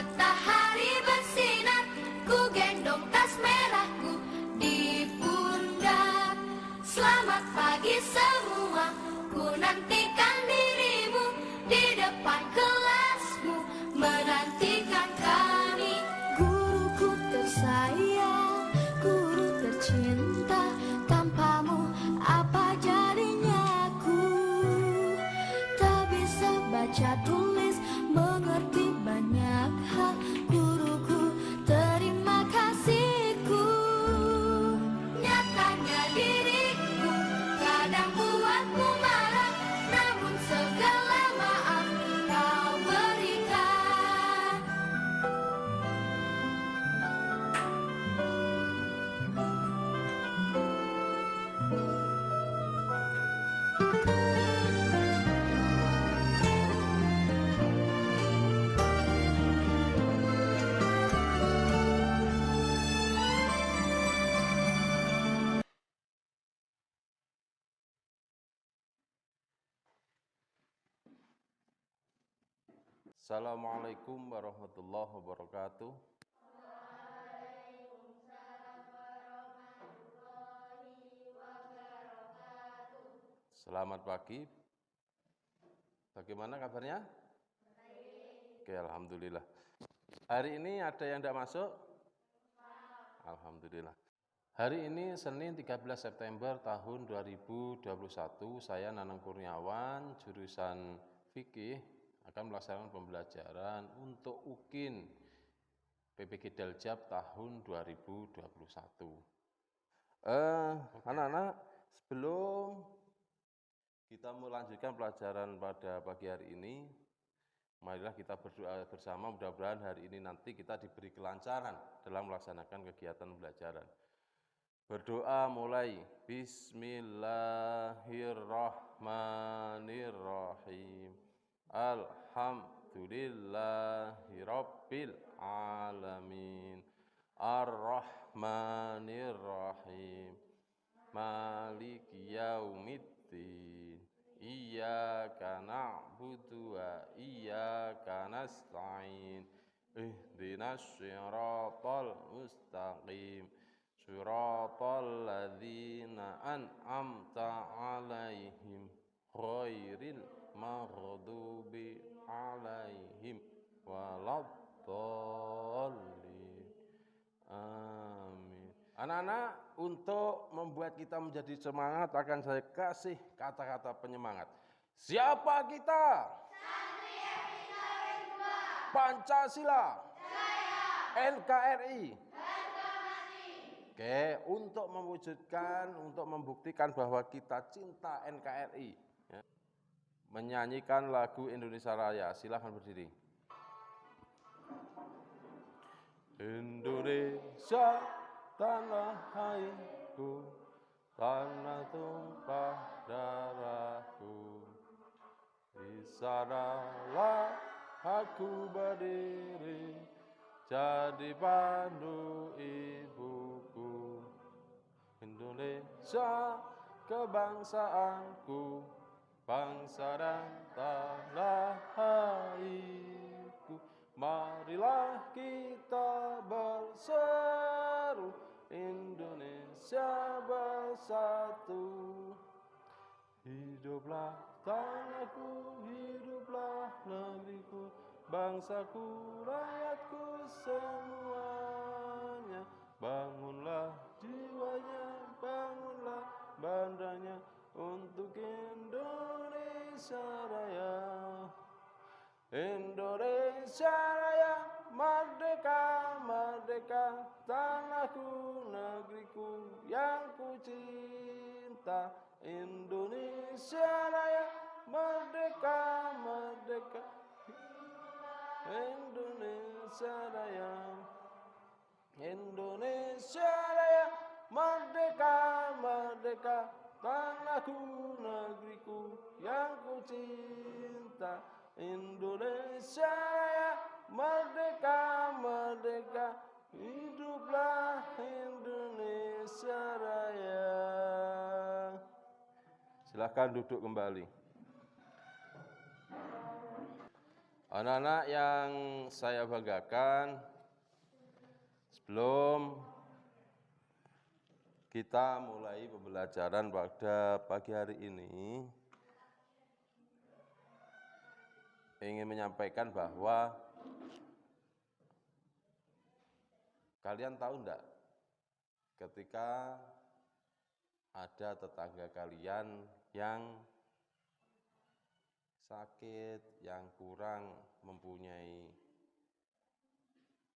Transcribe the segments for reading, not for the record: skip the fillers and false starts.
Matahari bersinar, ku gendong tas merahku di pundak. Selamat pagi semua, ku nantikan dirimu di depan kelasmu, menantikan kami. Guruku tersayang, guru tercinta, tanpamu apa jadinya aku? Tak bisa baca tulis, mengerti banyak hal. Guruku, terima kasihku. Nyatanya diriku kadang buatmu marah, namun segala maaf kau berikan. Assalamualaikum warahmatullahi wabarakatuh. Selamat pagi. Bagaimana kabarnya? Baik. Oke, alhamdulillah. Hari ini ada yang tidak masuk? Alhamdulillah. Hari ini Senin 13 September tahun 2021, saya Nanang Kurniawan, jurusan Fikih, akan melaksanakan pembelajaran untuk UKIN PPG Daljab tahun 2021. Anak-anak, sebelum kita melanjutkan pelajaran pada pagi hari ini, marilah kita berdoa bersama, mudah-mudahan hari ini nanti kita diberi kelancaran dalam melaksanakan kegiatan pembelajaran. Berdoa mulai. Bismillahirrahmanirrahim. Alhamdulillahirabbil alamin. Ar-Rahmanirrahim. Maliki yaumiddin. Iyyaka na'budu wa iyyaka nasta'in. Ihdinas siratal mustaqim. Siratal ladzina an'amta 'alaihim ghairil maghdubi 'alaihim waladdallin. Amin. Anak-anak, untuk membuat kita menjadi semangat akan saya kasih kata-kata penyemangat. Siapa kita? Santri FIKW 2. Pancasila. Jaya. NKRI. Oke, untuk mewujudkan, untuk membuktikan bahwa kita cinta NKRI, ya, menyanyikan lagu Indonesia Raya. Silahkan berdiri. Indonesia tanah airku, tanah tumpah darahku. Di sanalah aku berdiri, jadi pandu ibuku. Indonesia kebangsaanku, bangsa dan tanah airku. Marilah kita berseru, Indonesia bersatu. Hiduplah tanahku, hiduplah negeriku, bangsaku, rakyatku semuanya. Bangunlah jiwanya, bangunlah bandanya untuk Indonesia Raya. Indonesia Raya, merdeka, merdeka, tanahku, negeriku yang ku cinta. Indonesia Raya, merdeka, merdeka, Indonesia Raya. Indonesia Raya, merdeka, merdeka, tanahku, negeriku yang ku cinta. Indonesia Raya, merdeka, merdeka, hiduplah Indonesia Raya. Silakan duduk kembali. Anak-anak yang saya banggakan, sebelum kita mulai pembelajaran pada pagi hari ini, ingin menyampaikan bahwa kalian tahu enggak, ketika ada tetangga kalian yang sakit, yang kurang mempunyai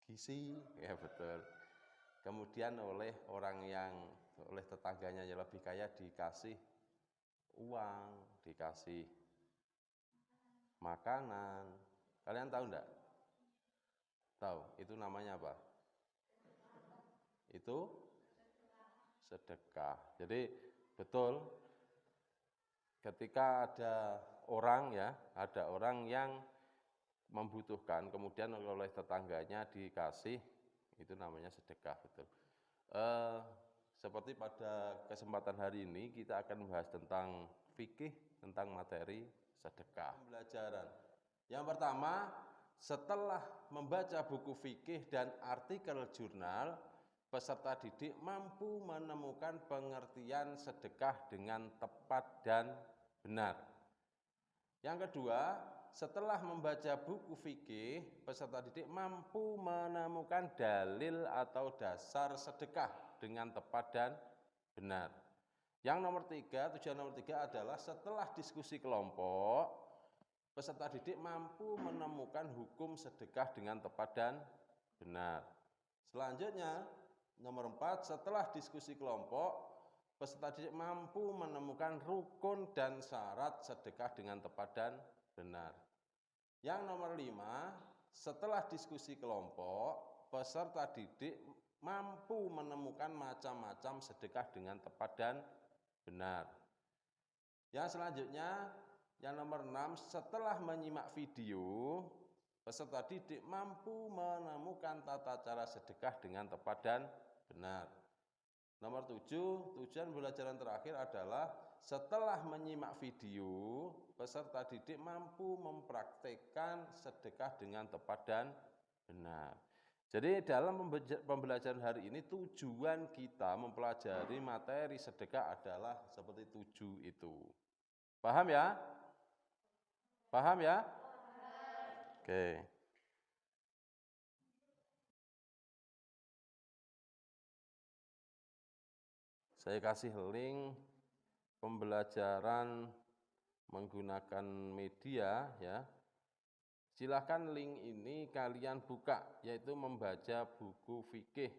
gizi, ya betul. Kemudian oleh tetangganya yang lebih kaya dikasih uang, dikasih makanan. Kalian tahu enggak? Tahu, itu namanya apa? Itu sedekah. Jadi betul, ketika ada orang yang membutuhkan, kemudian oleh tetangganya dikasih, itu namanya sedekah, betul. Seperti pada kesempatan hari ini kita akan membahas tentang fikih, tentang materi sedekah. Pembelajaran. Yang pertama, setelah membaca buku fikih dan artikel jurnal, peserta didik mampu menemukan pengertian sedekah dengan tepat dan benar. Yang kedua, setelah membaca buku fikih, peserta didik mampu menemukan dalil atau dasar sedekah dengan tepat dan benar. Tujuan nomor tiga adalah setelah diskusi kelompok, peserta didik mampu menemukan hukum sedekah dengan tepat dan benar. Selanjutnya, nomor 4, setelah diskusi kelompok, peserta didik mampu menemukan rukun dan syarat sedekah dengan tepat dan benar. Yang nomor 5, setelah diskusi kelompok, peserta didik mampu menemukan macam-macam sedekah dengan tepat dan benar. Yang selanjutnya, yang nomor 6, setelah menyimak video, peserta didik mampu menemukan tata cara sedekah dengan tepat dan benar. Nomor 7, tujuan pembelajaran terakhir adalah setelah menyimak video, peserta didik mampu mempraktikkan sedekah dengan tepat dan benar. Jadi dalam pembelajaran hari ini tujuan kita mempelajari materi sedekah adalah seperti 7 itu. Paham ya? Paham ya? Oke. Saya kasih link pembelajaran menggunakan media ya. Silakan link ini kalian buka, yaitu membaca buku fikih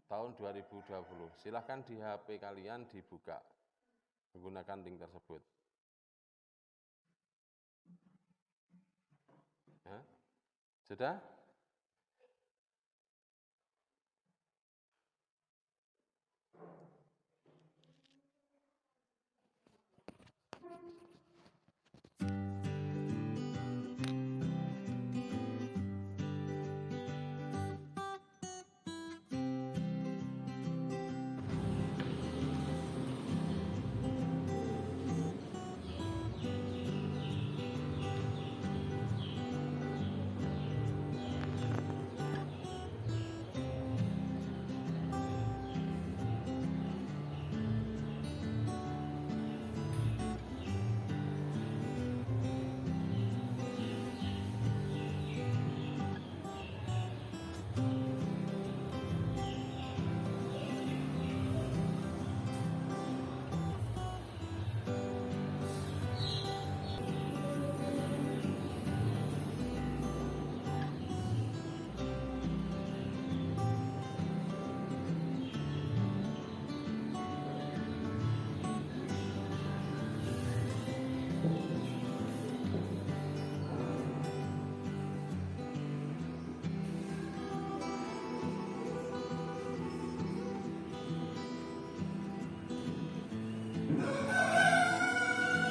tahun 2020. Silakan di HP kalian dibuka menggunakan link tersebut. Ya. Sudah?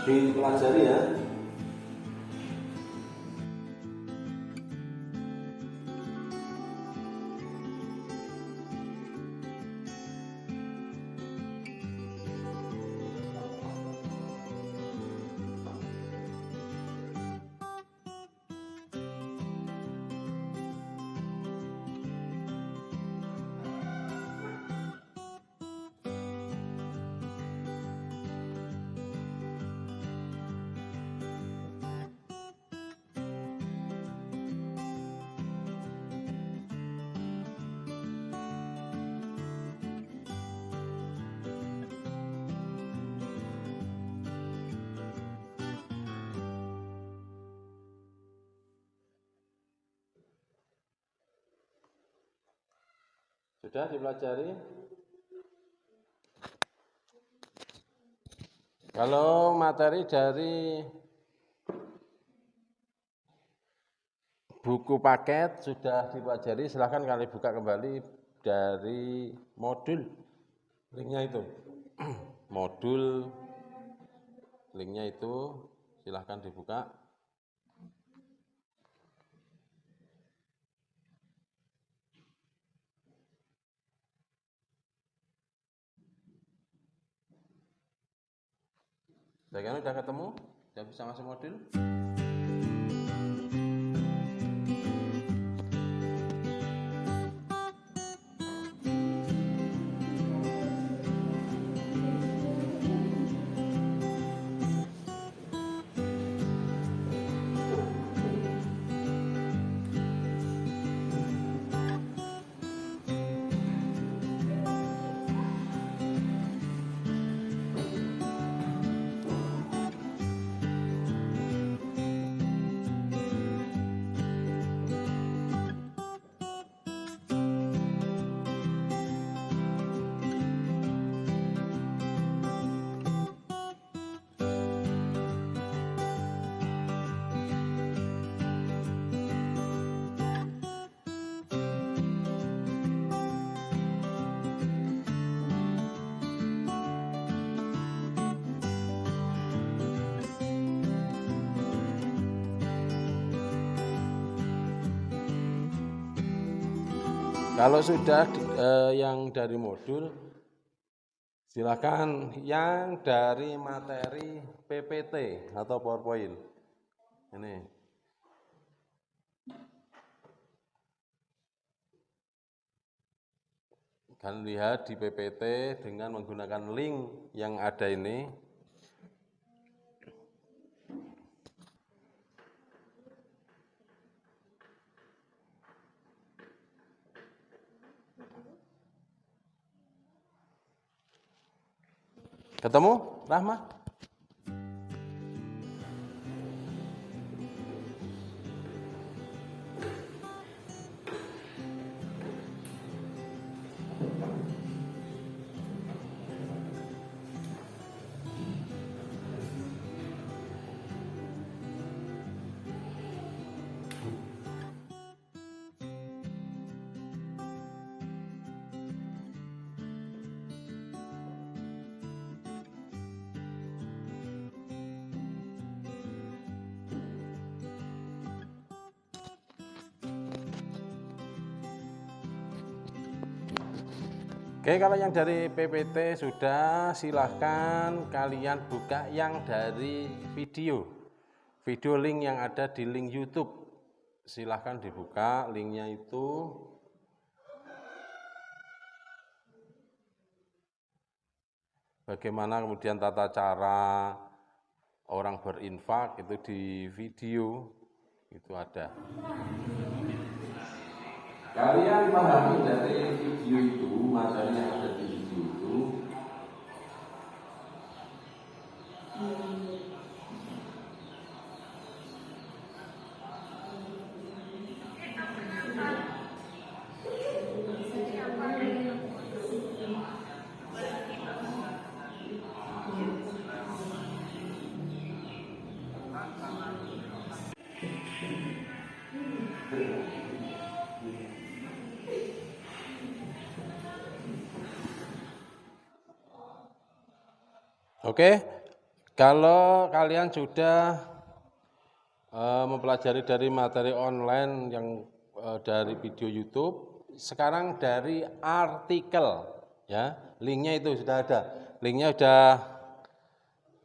Dipelajari ya. Sudah dipelajari? Kalau materi dari buku paket sudah dipelajari, silahkan kalian buka kembali dari modul, linknya itu. Modul, linknya itu, silahkan dibuka. Bagaimana, sudah ketemu? Sudah bisa masuk modul? Kalau sudah yang dari modul, silakan yang dari materi PPT atau PowerPoint. Ini. Kalian lihat di PPT dengan menggunakan link yang ada ini. Ketemu, Rahma? Oke, kalau yang dari PPT sudah, silahkan kalian buka yang dari video. Video link yang ada di link YouTube. Silahkan dibuka linknya itu. Bagaimana kemudian tata cara orang berinfak itu di video, itu ada. Kalian pahami dari video itu, materi yang ada di video itu. Oke, kalau kalian sudah mempelajari dari materi online yang dari video YouTube, sekarang dari artikel, ya, linknya itu sudah ada, linknya sudah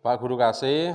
Pak Guru kasih.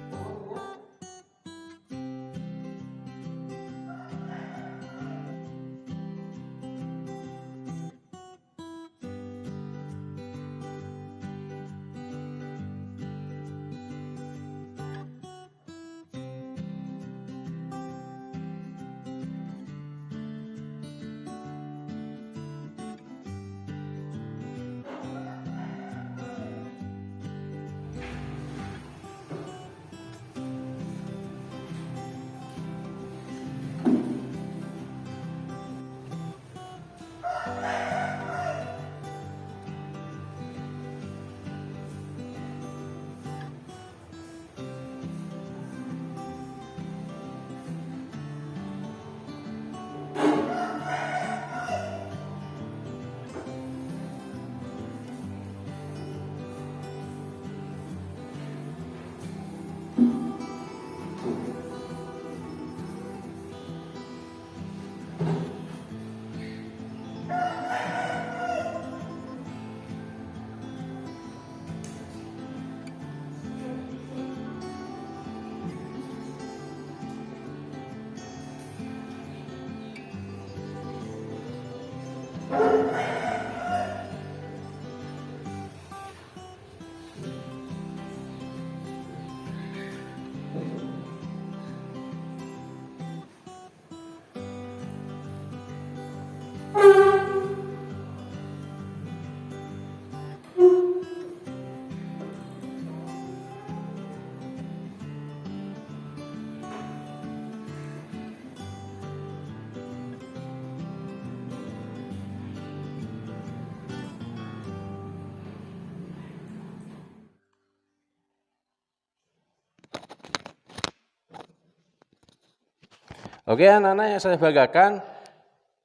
Oke, anak-anak yang saya banggakan,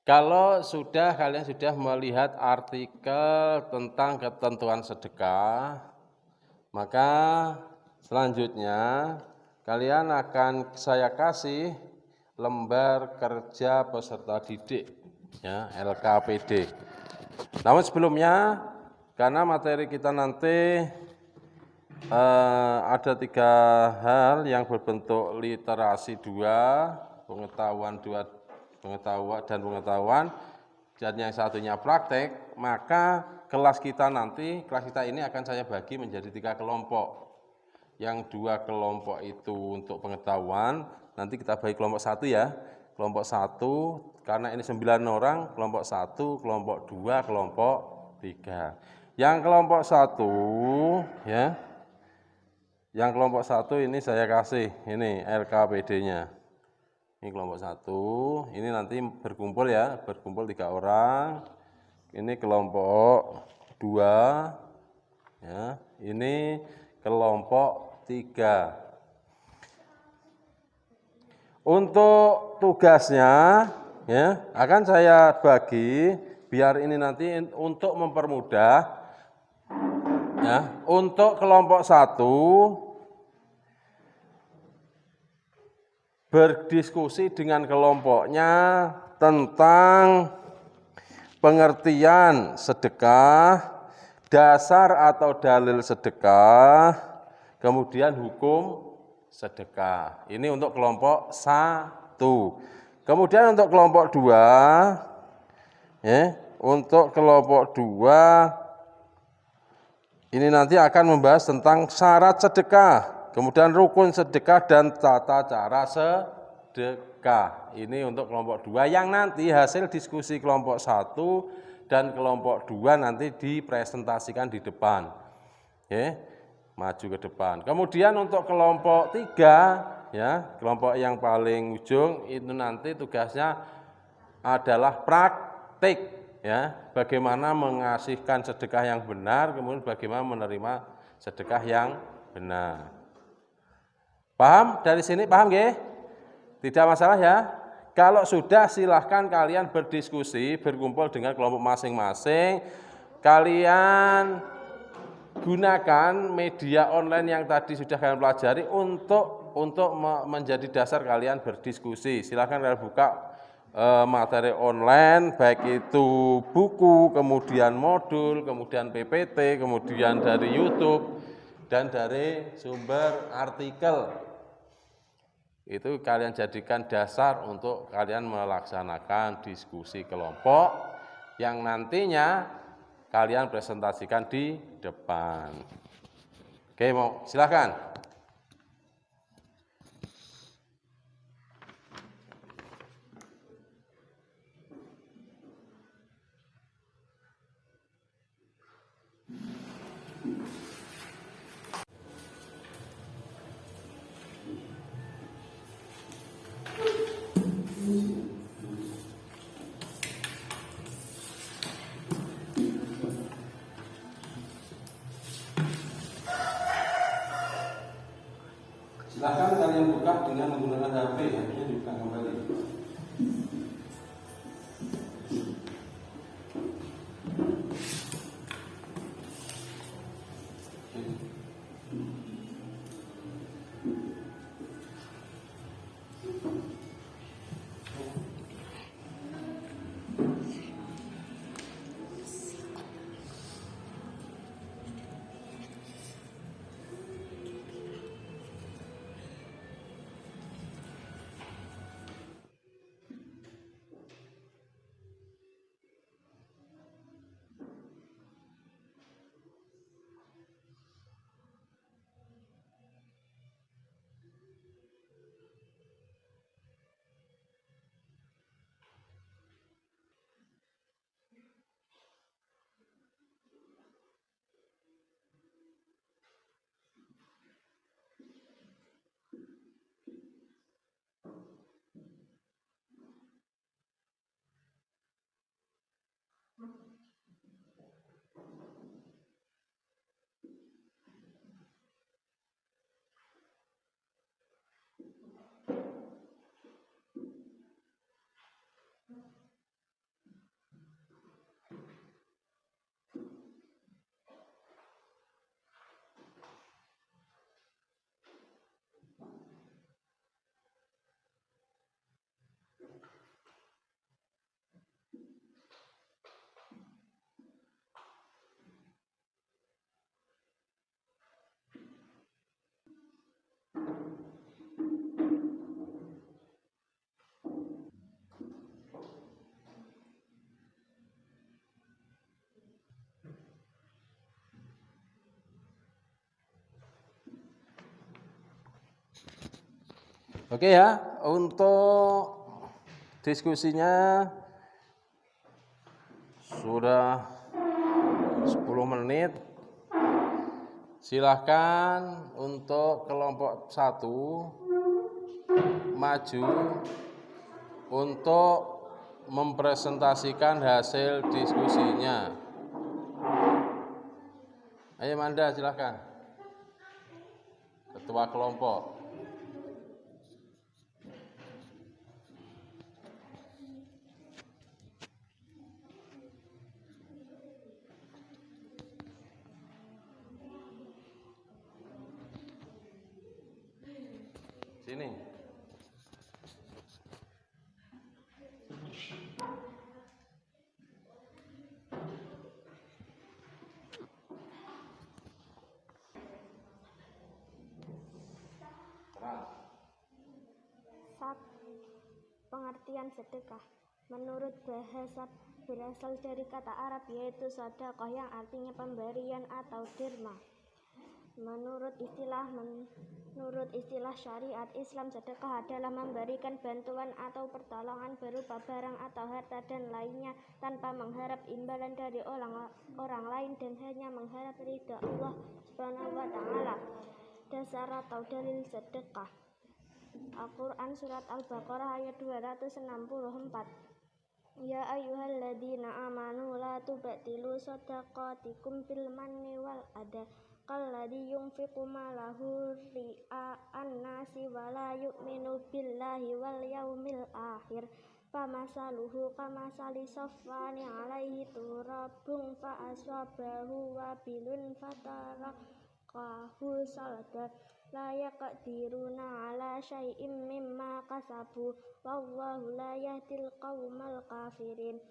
kalau kalian sudah melihat artikel tentang ketentuan sedekah, maka selanjutnya kalian akan saya kasih lembar kerja peserta didik, ya, LKPD. Namun sebelumnya, karena materi kita nanti ada 3 hal yang berbentuk literasi 2, pengetahuan dan yang satunya praktek, maka kelas kita ini akan saya bagi menjadi 3 kelompok. Yang 2 kelompok itu untuk pengetahuan, nanti kita bagi kelompok 1 ya. Kelompok 1, karena ini 9 orang, kelompok 1, kelompok 2, kelompok 3. Yang kelompok 1 ya. Yang kelompok 1 ini saya kasih, ini LKPD-nya. Ini kelompok 1, ini nanti berkumpul ya, berkumpul 3 orang. Ini kelompok 2, ya. Ini kelompok 3. Untuk tugasnya, ya, akan saya bagi biar ini nanti untuk mempermudah. Ya, untuk kelompok 1 berdiskusi dengan kelompoknya tentang pengertian sedekah, dasar atau dalil sedekah, kemudian hukum sedekah. Ini untuk kelompok 1. Kemudian untuk kelompok 2, ya, untuk kelompok 2 ini nanti akan membahas tentang syarat sedekah, kemudian rukun sedekah dan tata cara sedekah. Ini untuk kelompok 2 yang nanti hasil diskusi kelompok 1 dan kelompok 2 nanti dipresentasikan di depan. Oke, maju ke depan. Kemudian untuk kelompok 3, ya, kelompok yang paling ujung itu nanti tugasnya adalah praktik. Ya, bagaimana mengasihkan sedekah yang benar, kemudian bagaimana menerima sedekah yang benar. Paham? Dari sini paham nggih? Tidak masalah ya. Kalau sudah silahkan kalian berdiskusi, berkumpul dengan kelompok masing-masing. Kalian gunakan media online yang tadi sudah kalian pelajari untuk menjadi dasar kalian berdiskusi. Silahkan kalian buka materi online, baik itu buku, kemudian modul, kemudian PPT, kemudian dari YouTube, dan dari sumber artikel. Itu kalian jadikan dasar untuk kalian melaksanakan diskusi kelompok yang nantinya kalian presentasikan di depan. Oke, silakan. Silahkan kalian buka dengan menggunakan HP, HP dibuka kembali. Oke ya, untuk diskusinya sudah 10 menit. Silahkan untuk kelompok 1 maju untuk mempresentasikan hasil diskusinya. Ayo Manda, silahkan. Ketua kelompok. Sini. Pengertian sedekah. Menurut bahasa berasal dari kata Arab yaitu sedekah yang artinya pemberian atau derma. Menurut istilah syariat Islam, sedekah adalah memberikan bantuan atau pertolongan berupa barang atau harta dan lainnya tanpa mengharap imbalan dari orang lain dan hanya mengharap ridha Allah Subhanahu wa taala. Dasar atau dalil sedekah. Al-Quran Surat Al-Baqarah ayat 264. Ya ayyuhalladzina amanu la tubatilu shadaqatikum bil manni wal adha kalladzi yunfiqu malahu ri'a'an nasi wa la yu'minu billahi wal yaumil akhir famasaluhu kamasali safwani alaihi turabun fa aswabahu wabilun fatarakahu salda la yaqdiruna ala syai'im mimma kasabu wallahu la yahdil qaumal kafirin.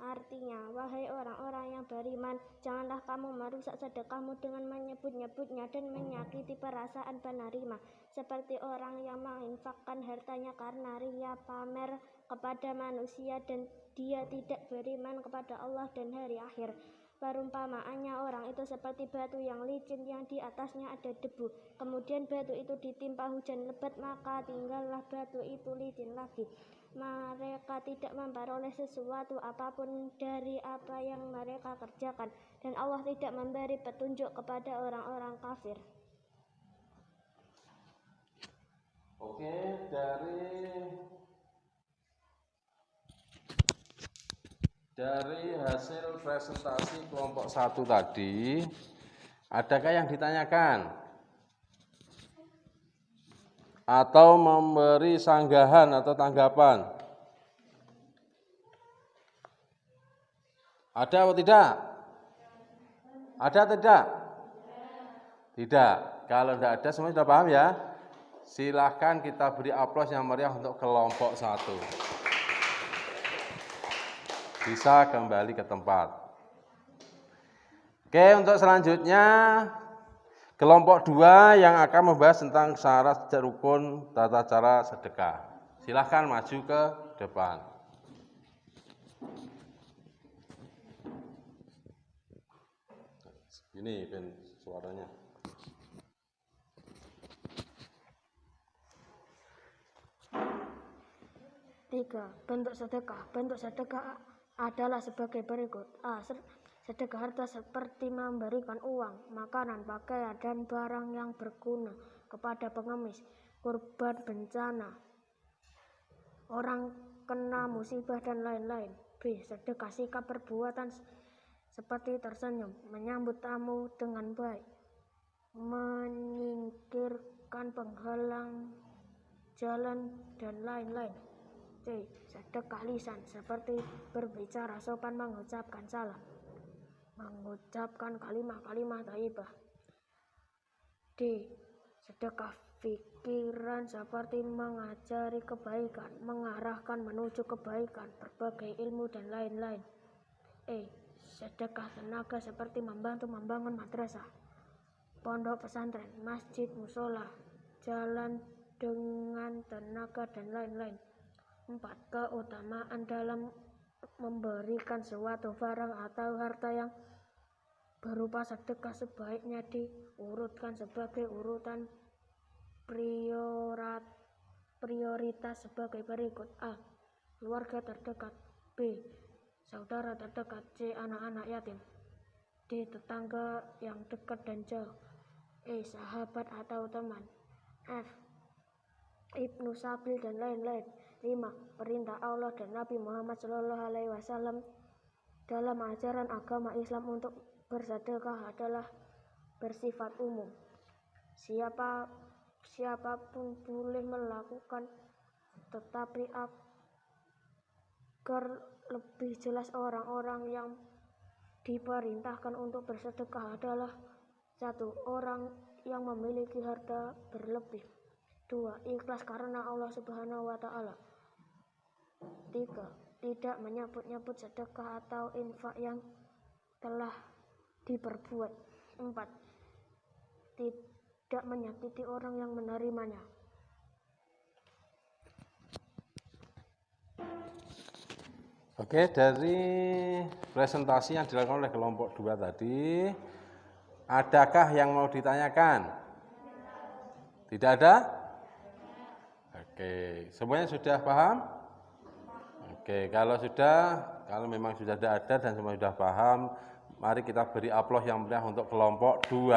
Artinya, wahai orang-orang yang beriman, janganlah kamu merusak sedekahmu dengan menyebut-nyebutnya dan menyakiti perasaan penerima, seperti orang yang menginfakkan hartanya karena riya pamer kepada manusia dan dia tidak beriman kepada Allah dan hari akhir. Perumpamaannya orang itu seperti batu yang licin yang di atasnya ada debu. Kemudian batu itu ditimpa hujan lebat, maka tinggallah batu itu licin lagi. Mereka tidak memperoleh sesuatu apapun dari apa yang mereka kerjakan, dan Allah tidak memberi petunjuk kepada orang-orang kafir. Oke, dari hasil presentasi kelompok 1 tadi, adakah yang ditanyakan? Atau memberi sanggahan atau tanggapan? Ada atau tidak? Ada atau tidak? Tidak. Kalau tidak ada, semua sudah paham ya? Silahkan kita beri aplaus yang meriah untuk kelompok 1. Bisa kembali ke tempat. Oke, untuk selanjutnya kelompok 2 yang akan membahas tentang syarat rukun tata cara sedekah. Silahkan maju ke depan. Ini suaranya. Tiga, bentuk sedekah. Bentuk sedekah adalah sebagai berikut. A. Sedekah harta seperti memberikan uang, makanan, pakaian, dan barang yang berguna kepada pengemis, korban bencana, orang kena musibah, dan lain-lain. B. Sedekah sikap perbuatan seperti tersenyum, menyambut tamu dengan baik, menyingkirkan penghalang jalan, dan lain-lain. C. Sedekah lisan seperti berbicara sopan, mengucapkan salam, mengucapkan kalimat-kalimat thayyibah. D. Sedekah pikiran seperti mengajari kebaikan, mengarahkan menuju kebaikan, berbagai ilmu, dan lain-lain. E. Sedekah tenaga seperti membantu membangun madrasah, pondok pesantren, masjid, musola, jalan dengan tenaga, dan lain-lain. 4. Keutamaan dalam memberikan suatu barang atau harta yang berupa sedekah sebaiknya diurutkan sebagai urutan prioritas sebagai berikut: A. Keluarga terdekat. B. Saudara terdekat. C. Anak-anak yatim. D. Tetangga yang dekat dan jauh. E. Sahabat atau teman. F. Ibnu Sabil dan lain-lain. 5. Perintah Allah dan Nabi Muhammad SAW dalam ajaran agama Islam untuk bersedekah adalah bersifat umum. Siapapun boleh melakukan, tetapi agar lebih jelas, orang-orang yang diperintahkan untuk bersedekah adalah: 1. Orang yang memiliki harta berlebih. 2. Ikhlas karena Allah Subhanahu wa Ta'ala. 3. Tidak menyebut-nyebut sedekah atau infak yang telah diperbuat. 4. Tidak menyakiti orang yang menerimanya. Oke, dari presentasi yang dilakukan oleh kelompok 2 tadi, adakah yang mau ditanyakan? Tidak ada? Oke, semuanya sudah paham? Oke, kalau memang sudah ada dan semua sudah paham, mari kita beri aplaus yang meriah untuk kelompok 2.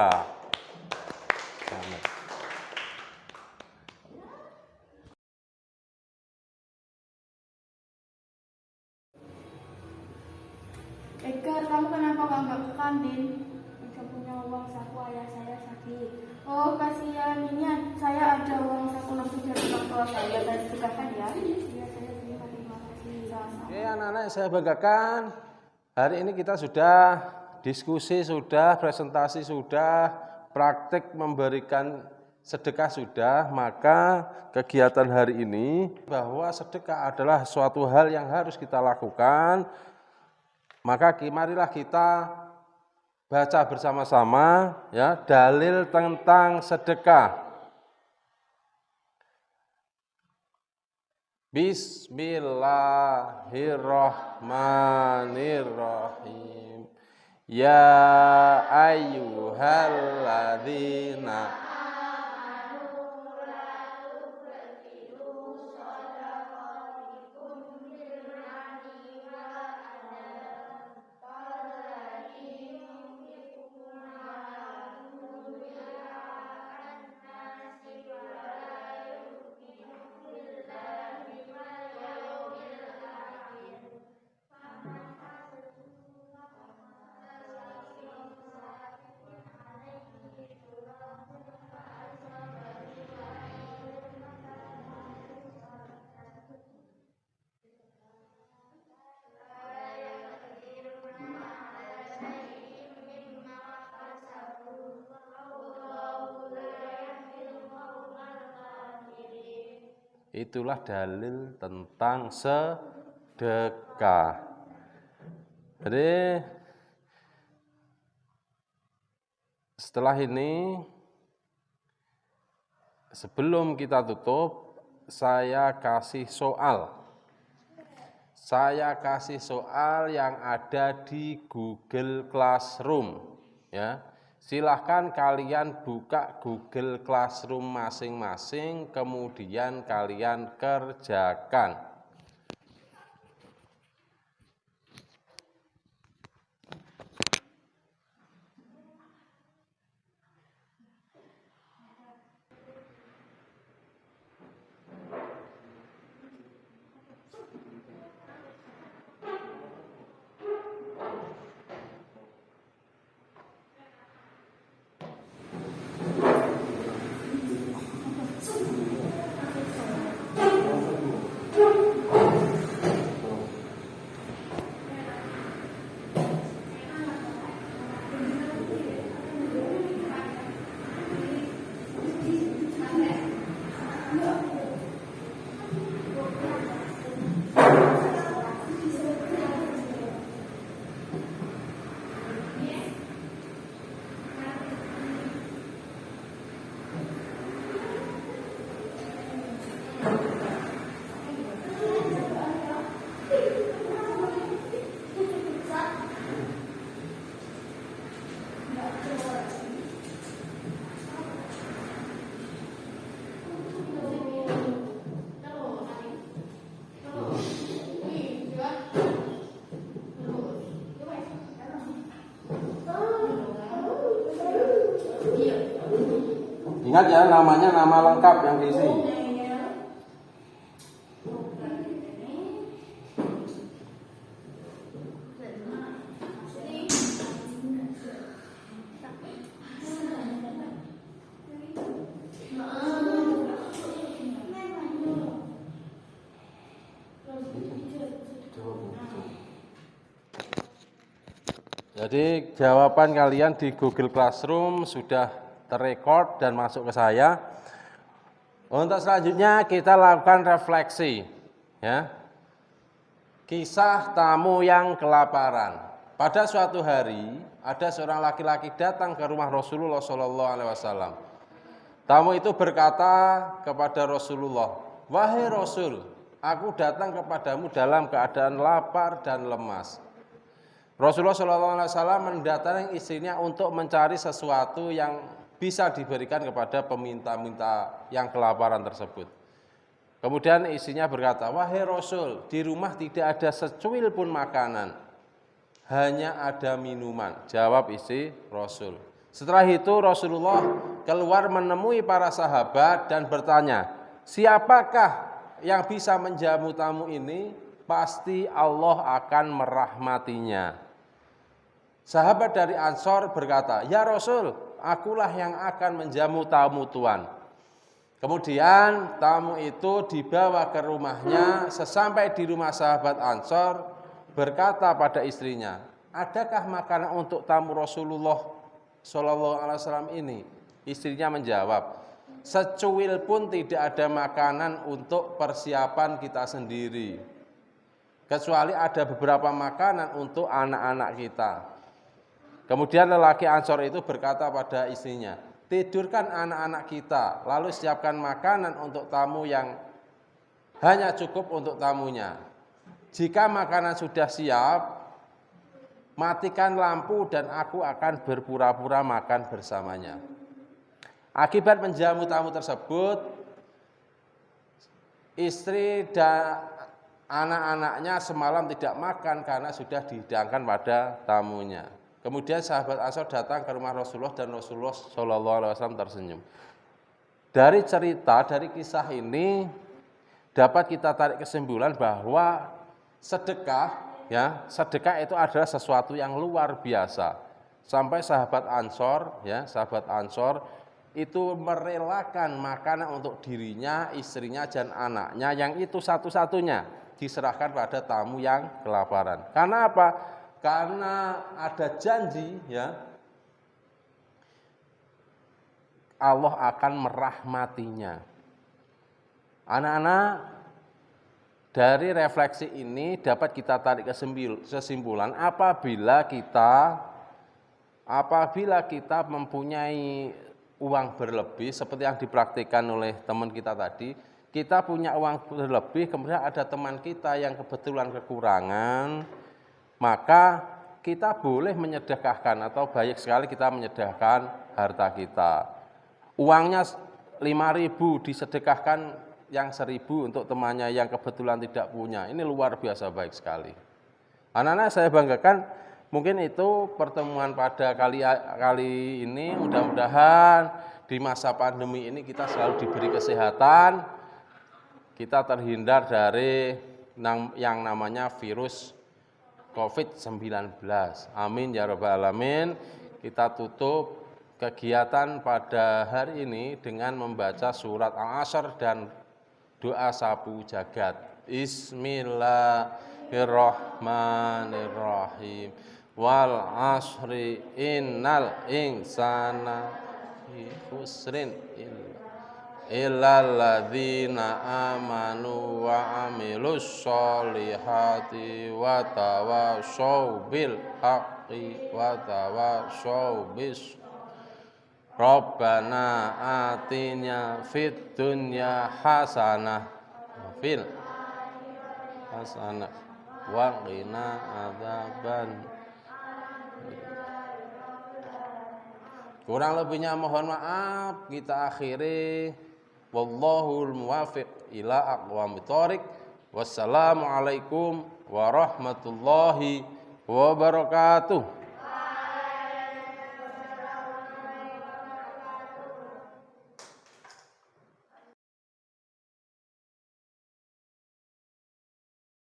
Edgar, kamu kenapa nggak ke kantin? Tidak punya uang saku, ayah saya sakit. Oh, kasihan. Ini saya ada uang saku lebih dari orang tua saya. Dan sedekahkan ya. Iya, saya terima kasih. Oke, anak-anak yang saya banggakan, hari ini kita sudah diskusi, sudah presentasi, sudah praktik memberikan sedekah sudah, maka kegiatan hari ini bahwa sedekah adalah suatu hal yang harus kita lakukan. Maka marilah kita baca bersama-sama ya dalil tentang sedekah. Bismillahirrahmanirrahim. Ya ayyuhalladzina itulah dalil tentang sedekah. Jadi setelah ini, sebelum kita tutup, saya kasih soal. Saya kasih soal yang ada di Google Classroom. Ya. Silahkan kalian buka Google Classroom masing-masing, kemudian kalian kerjakan. Ingat ya, namanya nama lengkap yang diisi. Jadi jawaban kalian di Google Classroom sudah terrekord dan masuk ke saya. Untuk selanjutnya kita lakukan refleksi, ya. Kisah tamu yang kelaparan. Pada suatu hari ada seorang laki-laki datang ke rumah Rasulullah SAW. Tamu itu berkata kepada Rasulullah, "Wahai Rasul, aku datang kepadamu dalam keadaan lapar dan lemas." Rasulullah SAW mendatangi istrinya untuk mencari sesuatu yang bisa diberikan kepada peminta-minta yang kelaparan tersebut. Kemudian istrinya berkata, "Wahai Rasul, di rumah tidak ada secuil pun makanan, hanya ada minuman." Jawab istri Rasul. Setelah itu Rasulullah keluar menemui para sahabat dan bertanya, "Siapakah yang bisa menjamu tamu ini? Pasti Allah akan merahmatinya." Sahabat dari Ansor berkata, "Ya Rasul, akulah yang akan menjamu tamu Tuhan." Kemudian tamu itu dibawa ke rumahnya. Sesampai di rumah sahabat Ansor berkata pada istrinya, "Adakah makanan untuk tamu Rasulullah SAW ini?" Istrinya menjawab, "Secuil pun tidak ada makanan untuk persiapan kita sendiri, kecuali ada beberapa makanan untuk anak-anak kita." Kemudian lelaki Ansor itu berkata pada istrinya, "Tidurkan anak-anak kita, lalu siapkan makanan untuk tamu yang hanya cukup untuk tamunya. Jika makanan sudah siap, matikan lampu dan aku akan berpura-pura makan bersamanya." Akibat menjamu tamu tersebut, istri dan anak-anaknya semalam tidak makan karena sudah dihidangkan pada tamunya. Kemudian sahabat Ansor datang ke rumah Rasulullah dan Rasulullah SAW tersenyum. Dari cerita, dari kisah ini dapat kita tarik kesimpulan bahwa sedekah, ya, sedekah itu adalah sesuatu yang luar biasa. Sampai sahabat Ansor, ya, sahabat Ansor itu merelakan makanan untuk dirinya, istrinya dan anaknya yang itu satu-satunya diserahkan pada tamu yang kelaparan. Karena apa? Karena ada janji, ya, Allah akan merahmatinya. Anak-anak, dari refleksi ini dapat kita tarik kesimpulan apabila kita mempunyai uang berlebih seperti yang dipraktikkan oleh teman kita tadi, kita punya uang berlebih, kemudian ada teman kita yang kebetulan kekurangan, maka kita boleh menyedekahkan atau baik sekali kita menyedekahkan harta kita. Uangnya 5.000 disedekahkan yang 1.000 untuk temannya yang kebetulan tidak punya. Ini luar biasa baik sekali. Anak-anak, saya banggakan mungkin itu pertemuan pada kali ini. Mudah-mudahan di masa pandemi ini kita selalu diberi kesehatan, kita terhindar dari yang namanya virus COVID-19. Amin ya rabbal alamin. Kita tutup kegiatan pada hari ini dengan membaca surat Al-Asr dan doa sapu jagat. Bismillahirrahmanirrahim. Wal asri innal insana fi khusrin illal ladzina amanu wa amilus solihati wa tawassaw bil haqqi wa tawassaw bis. Rabbana atina fid dunya hasanah wa fil hasanah wa qina adzaban. Kurang lebihnya mohon maaf, kita akhiri. Wallahul muwafiq ila aqwamit thoriq. Wassalamualaikum warahmatullahi wabarakatuh.